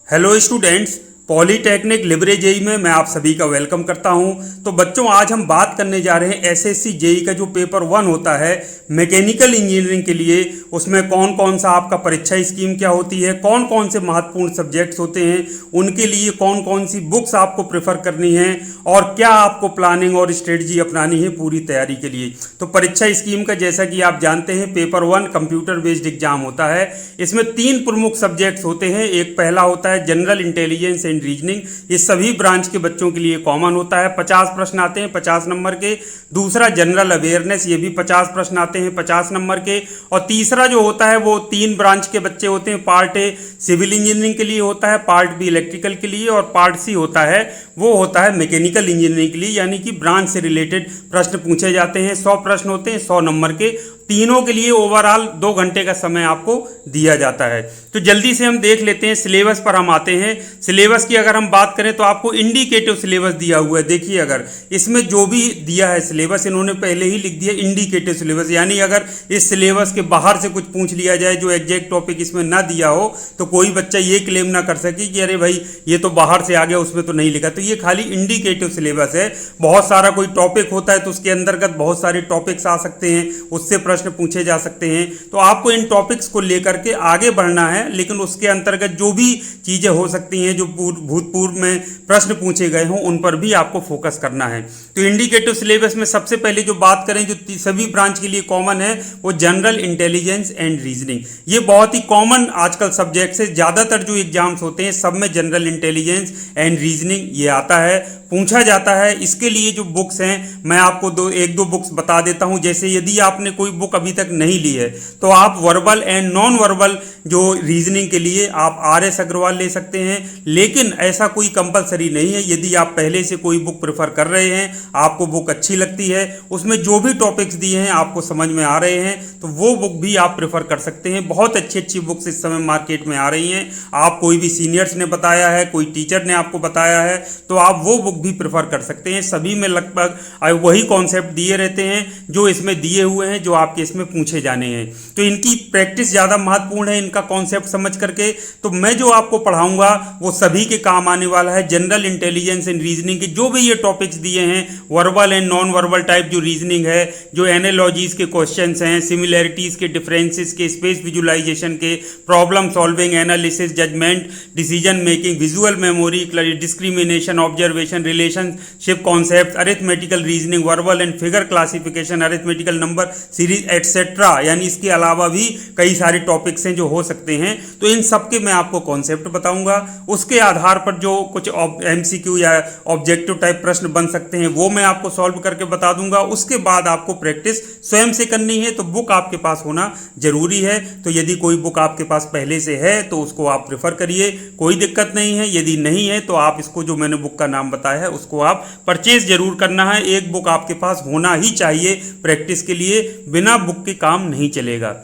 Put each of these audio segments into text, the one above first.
Hello students, polytechnic लिबरे JE में मैं आप सभी का वेलकम करता हूं। तो बच्चों, आज हम बात करने जा रहे हैं एसएससी जेई का जो पेपर 1 होता है मैकेनिकल इंजीनियरिंग के लिए। उसमें कौन कौन सा आपका परीक्षा स्कीम क्या होती है, कौन कौन से महत्वपूर्ण सब्जेक्ट्स होते हैं, उनके लिए कौन कौन सी बुक्स आपको प्रेफर करनी है और क्या आपको प्लानिंग और स्ट्रेटजी अपनानी है पूरी तैयारी के लिए। तो परीक्षा स्कीम का जैसा कि आप जानते हैं पेपर 1 कंप्यूटर बेस्ड एग्जाम होता है। इसमें 3 प्रमुख सब्जेक्ट्स होते हैं। एक पहला होता है जनरल इंटेलिजेंस एंड रीजनिंग, ये सभी ब्रांच के बच्चों के लिए कॉमन होता है। 50 प्रश्न आते हैं 50 नंबर के। दूसरा जनरल अवेयरनेस, ये भी 50 प्रश्न आते हैं 50 नंबर के। और तीसरा जो होता है वो 3 ब्रांच के बच्चे होते हैं। पार्ट ए सिविल इंजीनियरिंग के लिए होता है, पार्ट बी इलेक्ट्रिकल के लिए और पार्ट सी होता है वो होता है मैकेनिकल इंजीनियरिंग के लिए, यानी कि ब्रांच से रिलेटेड प्रश्न पूछे जाते हैं। 100 प्रश्न होते हैं 100 नंबर के। तीनों के लिए ओवरऑल 2 घंटे का समय आपको दिया जाता है। तो जल्दी से हम देख लेते हैं, सिलेबस पर हम आते हैं। सिलेबस की अगर हम बात करें तो आपको इंडिकेटिव सिलेबस दिया हुआ है। देखिए, अगर इसमें जो भी दिया है सिलेबस, इन्होंने पहले ही लिख दिया इंडिकेटिव सिलेबस, यानी अगर इस सिलेबस के बाहर से कुछ पूछ लिया जाए जो एग्जैक्ट टॉपिक इसमें ना दिया हो तो कोई बच्चा ये क्लेम ना कर सके कि अरे भाई ये तो बाहर से आ गया, उसमें तो नहीं लिखा। तो ये खाली इंडिकेटिव सिलेबस है। बहुत सारा कोई टॉपिक होता है तो उसके अंतर्गत बहुत सारे टॉपिक्स आ सकते हैं, उससे प्रश्न पूछे जा सकते हैं। तो आपको इन टॉपिक्स को लेकर के आगे बढ़ना है, लेकिन उसके अंतर्गत जो भी चीजें हो सकती हैं जो भूतपूर्व में प्रश्न पूछे गए हों उन पर भी आपको फोकस करना है। तो इंडिकेटिव सिलेबस में सबसे पहले जो बात करें जो सभी ब्रांच के लिए कॉमन है वो जनरल इंटेलिजेंस एंड रीजनिंग। ये बहुत ही कॉमन आजकल सब्जेक्ट है। ज्यादातर जो एग्जाम्स होते हैं सब में जनरल इंटेलिजेंस एंड रीजनिंग ये आता है, पूछा जाता है। इसके लिए जो बुक्स हैं मैं आपको एक दो बुक्स बता देता हूं। जैसे यदि आपने कोई बुक अभी तक नहीं ली है तो आप वर्बल एंड नॉन वर्बल जो रीजनिंग के लिए आप RS अग्रवाल ले सकते हैं, लेकिन ऐसा कोई कंपलसरी नहीं है। यदि आप पहले से कोई बुक प्रेफर कर रहे हैं, आपको बुक अच्छी लगती है, उसमें जो भी टॉपिक्स दिए हैं आपको समझ में आ रहे हैं, तो वो बुक भी आप प्रेफर कर सकते हैं। बहुत अच्छी अच्छी बुक्स इस समय मार्केट में आ रही हैं। आप कोई भी सीनियर्स ने बताया है, कोई टीचर ने आपको बताया है, तो आप वो बुक भी प्रेफर कर सकते हैं। सभी में लगभग वही कॉन्सेप्ट दिए रहते हैं जो इसमें दिए हुए हैं, जो आपके इसमें पूछे जाने हैं। तो इनकी प्रैक्टिस ज़्यादा महत्वपूर्ण है, इनका कॉन्सेप्ट समझ करके। तो मैं जो आपको पढ़ाऊंगा वो सभी के काम आने वाला है। जनरल इंटेलिजेंस एंड रीजनिंग के जो भी ये टॉपिक्स दिए हैं, verbal and non verbal type जो रीजनिंग है, जो एनालॉजीज के क्वेश्चंस हैं, सिमिलैरिटीज के, डिफरेंसेस के, स्पेस विजुलाइजेशन के, problem solving, analysis, judgement, decision making, visual memory, discrimination, observation, relationship concept, arithmetical reasoning, verbal and figure classification, arithmetical number series etcetera, यानी इसके अलावा भी कई सारे टॉपिक्स हैं जो हो सकते हैं। तो इन सब के मैं आपको कॉन्सेप्ट बताऊंगा। उसके आधार पर जो कुछ MCQ या ऑब्जेक्टिव टाइप प्रश्न बन सकते हैं वो मैं आपको सॉल्व करके बता दूंगा। उसके बाद आपको प्रैक्टिस स्वयं से करनी है, तो बुक आपके पास होना जरूरी है। तो यदि कोई बुक आपके पास पहले से है तो उसको आप प्रेफर करिए, कोई दिक्कत नहीं है। यदि नहीं है तो आप इसको, जो मैंने बुक का नाम बताया है, उसको आप परचेज जरूर करना है। एक बुक आपके पास होना ही चाहिए प्रैक्टिस के लिए, बिना बुक के काम नहीं चलेगा।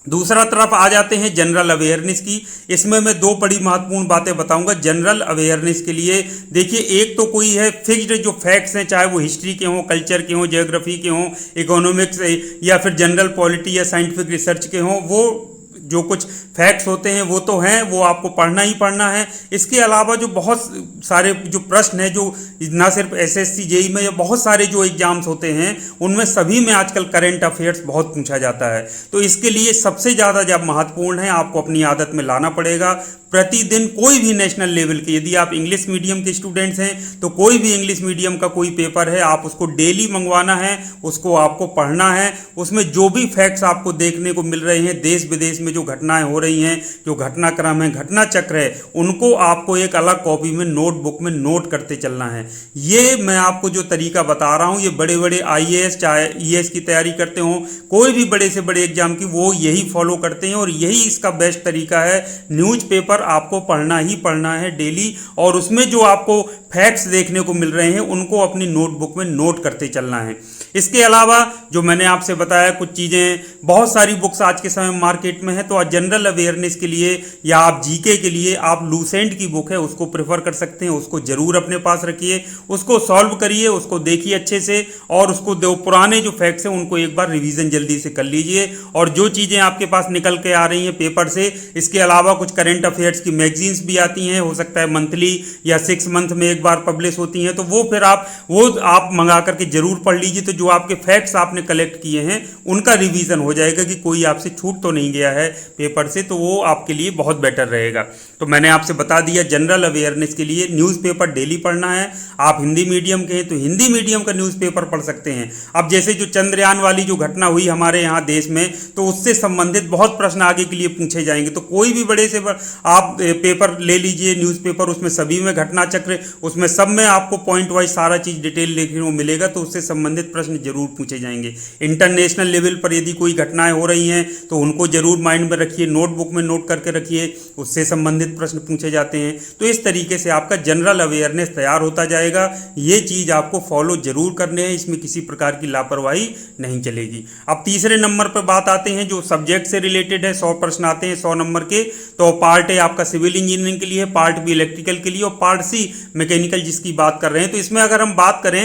दूसरा तरफ आ जाते हैं जनरल अवेयरनेस की। इसमें मैं 2 बड़ी महत्वपूर्ण बातें बताऊंगा जनरल अवेयरनेस के लिए। देखिए, एक तो कोई है फिक्स्ड जो फैक्ट्स हैं, चाहे वो हिस्ट्री के हों, कल्चर के हों, ज्योग्राफी के हों, इकोनॉमिक्स या फिर जनरल पॉलिटी या साइंटिफिक रिसर्च के हों, वो जो कुछ फैक्ट्स होते हैं वो तो हैं, वो आपको पढ़ना ही पढ़ना है। इसके अलावा जो बहुत सारे जो प्रश्न हैं, जो ना सिर्फ SSC जेई में या बहुत सारे जो एग्जाम्स होते हैं उनमें सभी में आजकल करंट अफेयर्स बहुत पूछा जाता है। तो इसके लिए सबसे ज़्यादा जब महत्वपूर्ण है, आपको अपनी आदत में लाना पड़ेगा प्रतिदिन कोई भी नेशनल लेवल के, यदि आप इंग्लिश मीडियम के स्टूडेंट्स हैं तो कोई भी इंग्लिश मीडियम का कोई पेपर है, आप उसको डेली मंगवाना है, उसको आपको पढ़ना है। उसमें जो भी फैक्ट्स आपको देखने को मिल रहे हैं, देश विदेश में जो घटनाएं हो रही हैं, जो घटनाक्रम है, घटना चक्र है, उनको आपको एक अलग कॉपी में, नोटबुक में नोट करते चलना है। ये मैं आपको जो तरीका बता रहा हूँ, ये बड़े बड़े IAS चाहे ES की तैयारी करते हो, कोई भी बड़े से बड़े एग्जाम की, वो यही फॉलो करते हैं और यही इसका बेस्ट तरीका है। न्यूज़पेपर आपको पढ़ना ही पढ़ना है डेली, और उसमें जो आपको फैक्ट्स देखने को मिल रहे हैं उनको अपनी नोटबुक में नोट करते चलना है। इसके अलावा जो मैंने आपसे बताया कुछ चीज़ें, बहुत सारी बुक्स आज के समय मार्केट में है, तो जनरल अवेयरनेस के लिए या आप जीके के लिए आप लूसेंट की बुक है उसको प्रेफर कर सकते हैं, उसको जरूर अपने पास रखिए, उसको सॉल्व करिए, उसको देखिए अच्छे से, और उसको दो पुराने जो फैक्ट्स हैं उनको एक बार रिवीजन जल्दी से कर लीजिए। और जो चीज़ें आपके पास निकल के आ रही हैं पेपर से, इसके अलावा कुछ करंट अफेयर्स की मैगजीन्स भी आती हैं, हो सकता है मंथली या 6 मंथ में एक बार पब्लिश होती हैं, तो वो फिर आप मंगा करके जरूर पढ़ लीजिए। तो जो आपके फैक्ट्स आपने कलेक्ट किए हैं उनका रिवीजन हो जाएगा कि कोई आपसे छूट तो नहीं गया है पेपर से, तो वो आपके लिए बहुत बेटर रहेगा। तो मैंने आपसे बता दिया जनरल अवेयरनेस के लिए न्यूज़पेपर डेली पढ़ना है। आप हिंदी मीडियम के हैं तो हिंदी मीडियम का न्यूज़पेपर पढ़ सकते हैं। अब जैसे जो चंद्रयान वाली जो घटना हुई हमारे यहाँ देश में, तो उससे संबंधित बहुत प्रश्न आगे के लिए पूछे जाएंगे, तो कोई भी बड़े से आप पेपर ले लीजिए, न्यूज़पेपर, उसमें सभी में घटना चक्र, उसमें सब में आपको पॉइंट वाइज सारा चीज़ डिटेल देखने को मिलेगा, तो उससे संबंधित प्रश्न जरूर पूछे जाएंगे। इंटरनेशनल लेवल पर यदि कोई घटनाएं हो रही हैं तो उनको जरूर माइंड में रखिए, नोटबुक में नोट करके रखिए, उससे संबंधित प्रश्न पूछे जाते हैं। तो इस तरीके से आपका जनरल अवेयरनेस तैयार होता जाएगा। ये चीज़ आपको फॉलो जरूर करने हैं, इसमें किसी प्रकार की लापरवाही नहीं चलेगी। अब तीसरे नंबर पर बात आते हैं जो सब्जेक्ट से रिलेटेड है। 100 प्रश्न आते हैं 100 नंबर के। तो पार्ट ए आपका सिविल इंजीनियरिंग के लिए, पार्ट बी इलेक्ट्रिकल के लिए और पार्ट सी मैकेनिकल जिसकी बात कर रहे हैं। तो इसमें अगर हम बात करें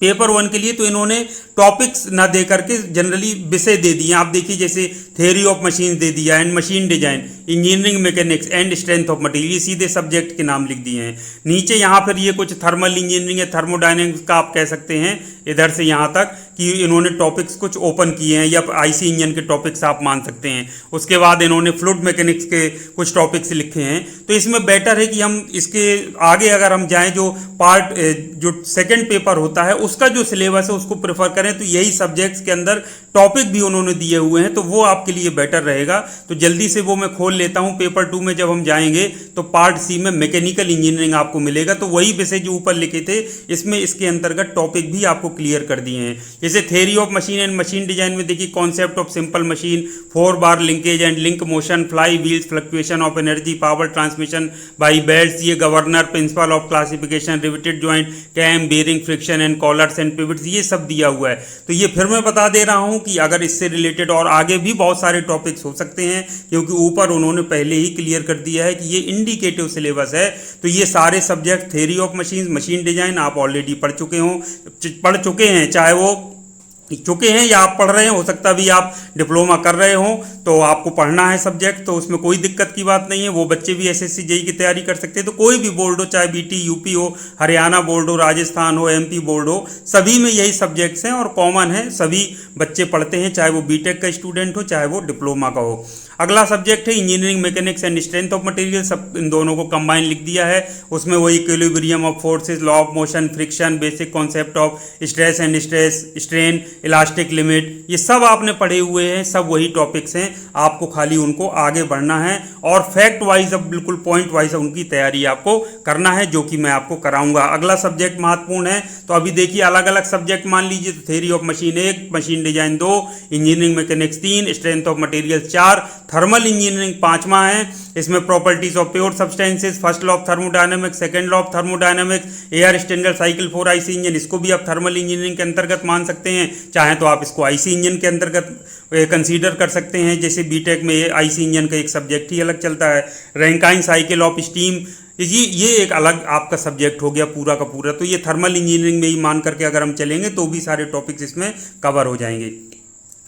पेपर 1 के लिए, तो इन्होंने टॉपिक्स ना दे करके जनरली विषय दे दिए। आप देखिए जैसे थ्योरी ऑफ मशीन दे दिया and machine design, engineering mechanics and strength of material, सीधे सब्जेक्ट के नाम लिख दिए हैं। नीचे यहाँ फिर ये कुछ थर्मल इंजीनियरिंग है, थर्मोडायनेमिक्स का आप कह सकते हैं, इधर से यहाँ तक कि इन्होंने टॉपिक्स कुछ ओपन किए हैं, या आईसी इंजन के टॉपिक्स आप मान सकते हैं। उसके बाद इन्होंने फ्लूइड मैकेनिक्स के कुछ टॉपिक्स लिखे हैं। तो इसमें बेटर है कि हम इसके आगे अगर हम जाएं, जो पार्ट जो सेकंड पेपर होता है उसका जो सिलेबस है उसको प्रेफर करें, तो यही सब्जेक्ट्स के अंदर टॉपिक भी उन्होंने दिए हुए हैं, तो वो आपके लिए बेटर रहेगा। तो जल्दी से वो मैं खोल लेता हूं। पेपर 2 में जब हम जाएंगे तो पार्ट सी में मैकेनिकल इंजीनियरिंग आपको मिलेगा, तो वही विषय जो ऊपर लिखे थे इसमें इसके अंतर्गत टॉपिक भी आपको क्लियर कर दिए हैं। जैसे theory of machine and machine design में देखिए concept of simple machine, 4 bar linkage and link motion, flywheels, fluctuation of energy, power transmission by belts, ये governor, principle of classification, riveted joint, cam, bearing, friction and collars and pivots, ये सब दिया हुआ है। तो ये फिर मैं बता दे रहा हूं कि अगर इससे रिलेटेड और आगे भी बहुत सारे टॉपिक्स हो सकते हैं, क्योंकि ऊपर उन्होंने पहले ही क्लियर कर दिया है कि ये इंडिकेटिव सिलेबस है। तो ये सारे subject theory of machine, machine design आप ऑलरेडी पढ़ चुके हैं, चाहे वो चुके हैं या आप पढ़ रहे हैं, हो सकता भी आप डिप्लोमा कर रहे हो, तो आपको पढ़ना है सब्जेक्ट, तो उसमें कोई दिक्कत की बात नहीं है। वो बच्चे भी एसएससी जेईई की तैयारी कर सकते हैं। तो कोई भी बोर्ड हो, चाहे बीटी यूपी हो, हरियाणा बोर्ड हो, राजस्थान हो, एमपी बोर्ड हो, सभी में यही सब्जेक्ट्स हैं और कॉमन है, सभी बच्चे पढ़ते हैं, चाहे वो बीटेक का स्टूडेंट हो चाहे वो डिप्लोमा का हो। अगला सब्जेक्ट है engineering mechanics and strength of material, सब इन दोनों को कंबाइन लिख दिया है। उसमें वही equilibrium of forces, law of motion, friction, basic concept of stress and strain, elastic limit, ये सब आपने पढ़े हुए हैं, सब वही टॉपिक्स हैं। आपको खाली उनको आगे बढ़ना है और फैक्ट वाइज, अब बिल्कुल पॉइंट वाइज उनकी तैयारी आपको करना है, जो कि मैं आपको कराऊंगा। अगला सब्जेक्ट महत्वपूर्ण है, तो अभी देखिए अलग अलग सब्जेक्ट मान लीजिए, तो theory of machine 1, machine design 2, engineering mechanics 3, strength of material 4, thermal engineering 5वां है। इसमें properties of pure substances, first law of thermodynamics, second law of thermodynamics, air standard cycle for IC engine, इसको भी आप thermal engineering के अंतर्गत मान सकते हैं। चाहे तो आप इसको आईसी इंजन के अंतर्गत कंसीडर कर सकते हैं, जैसे बीटेक में आईसी इंजन का एक सब्जेक्ट ही अलग चलता है। रैंकाइन साइकिल ऑफ स्टीम, ये एक अलग आपका सब्जेक्ट हो गया पूरा का पूरा। तो ये थर्मल इंजीनियरिंग में ही मान करके अगर हम चलेंगे तो भी सारे टॉपिक्स इसमें कवर हो जाएंगे।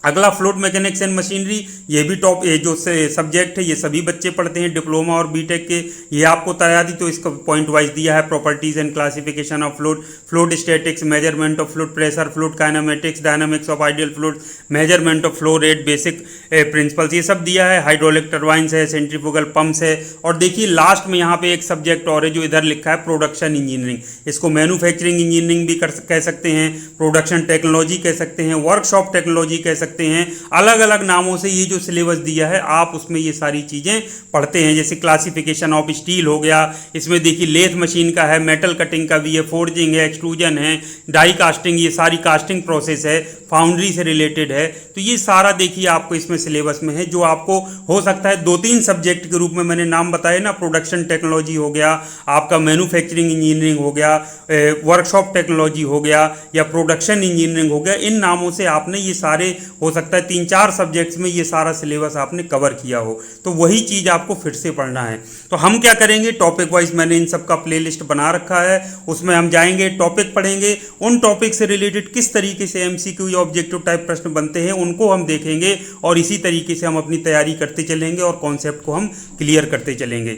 अगला फ्लूइड मैकेनिक्स एंड मशीनरी, ये भी जो सब्जेक्ट है ये सभी बच्चे पढ़ते हैं डिप्लोमा और बीटेक के। ये आपको तैयारी तो इसका पॉइंट वाइज दिया है, properties and classification of fluid, fluid statics, measurement of fluid pressure, fluid kinematics, dynamics of ideal fluid, measurement of flow rate, basic principles, ये सब दिया है। हाइड्रोलिक टर्बाइंस है, सेंट्रीफ्यूगल पंप्स है। और देखिए लास्ट में यहाँ पे एक सब्जेक्ट और है जो इधर लिखा है प्रोडक्शन इंजीनियरिंग, इसको मैन्युफैक्चरिंग इंजीनियरिंग भी कह सकते हैं, प्रोडक्शन टेक्नोलॉजी कह सकते हैं, वर्कशॉप टेक्नोलॉजी कह सकते हैं। अलग अलग नामों से ये जो सिलेबस दिया है आप उसमें ये सारी चीजें पढ़ते हैं। जैसे क्लासिफिकेशन ऑफ स्टील हो गया, इसमें देखिए लेथ मशीन का है, मेटल कटिंग का भी है, फोर्जिंग है, एक्सट्रूजन है, डाई कास्टिंग, ये सारी कास्टिंग प्रोसेस है, फाउंड्री से रिलेटेड है। तो ये सारा देखिए आपको इसमें सिलेबस में है, जो आपको हो सकता है 2-3 सब्जेक्ट के रूप में मैंने नाम बताए ना, प्रोडक्शन टेक्नोलॉजी हो गया, आपका मैन्युफैक्चरिंग इंजीनियरिंग हो गया, वर्कशॉप टेक्नोलॉजी हो गया, या प्रोडक्शन इंजीनियरिंग हो गया। इन नामों से आपने ये सारे हो सकता है 3-4 सब्जेक्ट्स में ये सारा सिलेबस आपने कवर किया हो, तो वही चीज़ आपको फिर से पढ़ना है। तो हम क्या करेंगे, टॉपिक वाइज मैंने इन सब का प्लेलिस्ट बना रखा है, उसमें हम जाएंगे, टॉपिक पढ़ेंगे, उन टॉपिक से रिलेटेड किस तरीके से एमसीक्यू या ऑब्जेक्टिव टाइप प्रश्न बनते हैं उनको हम देखेंगे, और इसी तरीके से हम अपनी तैयारी करते चलेंगे और कॉन्सेप्ट को हम क्लियर करते चलेंगे।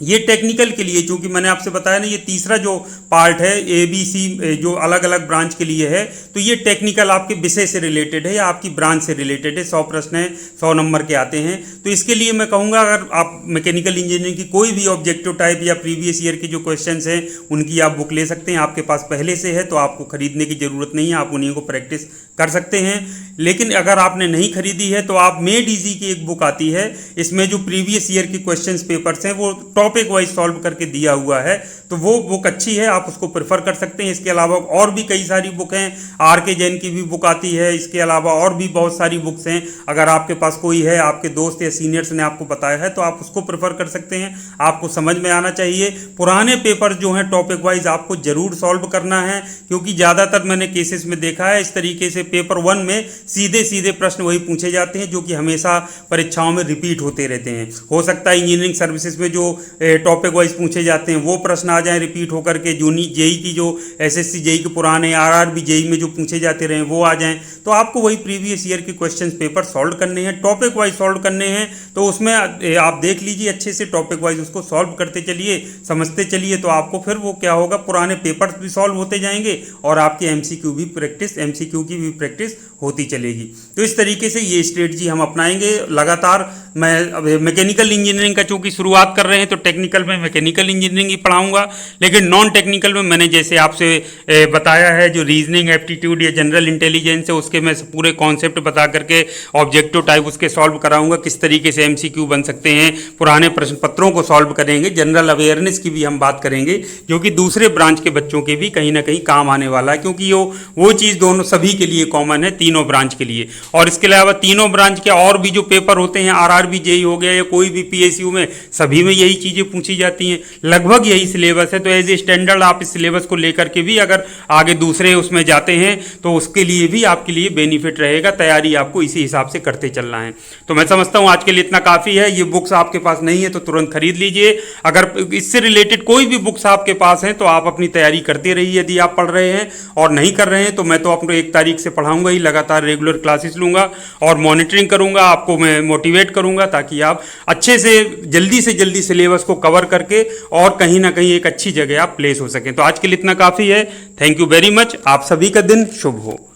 ये टेक्निकल के लिए, चूंकि मैंने आपसे बताया ना, ये तीसरा जो पार्ट है ABC जो अलग अलग ब्रांच के लिए है, तो ये टेक्निकल आपके विषय से रिलेटेड है या आपकी ब्रांच से रिलेटेड है। 100 प्रश्न है, 100 नंबर के आते हैं। तो इसके लिए मैं कहूँगा, अगर आप मैकेनिकल इंजीनियरिंग की कोई भी ऑब्जेक्टिव टाइप या प्रीवियस ईयर के जो क्वेश्चंस हैं उनकी आप बुक ले सकते हैं। आपके पास पहले से है तो आपको खरीदने की ज़रूरत नहीं है, आप उन्हीं को प्रैक्टिस कर सकते हैं। लेकिन अगर आपने नहीं खरीदी है तो आप मेड इजी की एक बुक आती है, इसमें जो प्रीवियस ईयर के क्वेश्चंस पेपर्स हैं वो टॉपिक वाइज सॉल्व करके दिया हुआ है, तो वो बुक अच्छी है, आप उसको प्रेफर कर सकते हैं। इसके अलावा और भी कई सारी बुक हैं, RK जैन की भी बुक आती है, इसके अलावा और भी बहुत सारी बुक्स हैं। अगर आपके पास कोई है, आपके दोस्त या सीनियर्स ने आपको बताया है, तो आप उसको प्रेफर कर सकते हैं। आपको समझ में आना चाहिए। पुराने पेपर जो हैं टॉपिक वाइज आपको जरूर सॉल्व करना है, क्योंकि ज़्यादातर मैंने केसेस में देखा है इस तरीके से पेपर 1 में सीधे सीधे प्रश्न वही पूछे जाते हैं जो कि हमेशा परीक्षाओं में रिपीट होते रहते हैं। हो सकता है इंजीनियरिंग सर्विसेज में जो टॉपिक वाइज पूछे जाते हैं वो प्रश्न आ जाएं रिपीट होकर के, जेई की जो SSC जेई के पुराने RRB जेई में जो पूछे जाते रहे वो आ जाएं। तो आपको वही प्रीवियस ईयर के क्वेश्चन पेपर सॉल्व करने हैं, टॉपिक वाइज सॉल्व करने हैं। तो उसमें आप देख लीजिए अच्छे से, टॉपिक वाइज उसको सॉल्व करते चलिए, समझते चलिए, तो आपको फिर वो क्या होगा, पुराने पेपर्स भी सॉल्व होते जाएंगे और आपके MCQ की भी प्रैक्टिस होती चलेगी। तो इस तरीके से ये स्ट्रेटजी हम अपनाएंगे लगातार। मैं अब मैकेनिकल इंजीनियरिंग का चूंकि शुरुआत कर रहे हैं तो टेक्निकल में मैकेनिकल इंजीनियरिंग ही पढ़ाऊंगा, लेकिन नॉन टेक्निकल में मैंने जैसे आपसे बताया है, जो रीजनिंग एप्टीट्यूड या जनरल इंटेलिजेंस है उसके मैं पूरे कॉन्सेप्ट बता करके ऑब्जेक्टिव टाइप उसके सॉल्व कराऊंगा, किस तरीके से MCQ बन सकते हैं, पुराने प्रश्न पत्रों को सॉल्व करेंगे, जनरल अवेयरनेस की भी हम बात करेंगे, जो कि दूसरे ब्रांच के बच्चों के भी कहीं ना कहीं काम आने वाला है, क्योंकि वो चीज़ दोनों सभी के लिए कॉमन है, तीनों ब्रांच के लिए। और इसके अलावा तीनों ब्रांच के और भी जो पेपर होते हैं, RRB जेई हो गया या कोई भी PSU में, सभी में यही चीज़ें पूछी जाती हैं, लगभग यही सिलेबस है। तो एज ए स्टैंडर्ड आप इस सिलेबस को लेकर के भी अगर आगे दूसरे उसमें जाते हैं तो उसके लिए भी आपके लिए बेनिफिट रहेगा। तैयारी आपको इसी हिसाब से करते चलना है। तो मैं समझता हूँ आज के लिए इतना काफ़ी है। ये बुक्स आपके पास नहीं है तो तुरंत खरीद लीजिए। अगर इससे रिलेटेड कोई भी बुक्स आपके पास हैं तो आप अपनी तैयारी करते रहिए। यदि आप पढ़ रहे हैं और नहीं कर रहे हैं तो मैं तो अपने 1 तारीख से पढ़ाऊंगा ही, लगातार रेगुलर क्लासेस लूँगा और मॉनिटरिंग करूँगा, आपको मैं मोटिवेट करूँगा ताकि आप अच्छे से जल्दी सिलेबस को कवर करके और कहीं ना कहीं एक अच्छी जगह आप प्लेस हो सकें। तो आज के लिए इतना काफ़ी है। Thank you very much. आप सभी का दिन शुभ हो।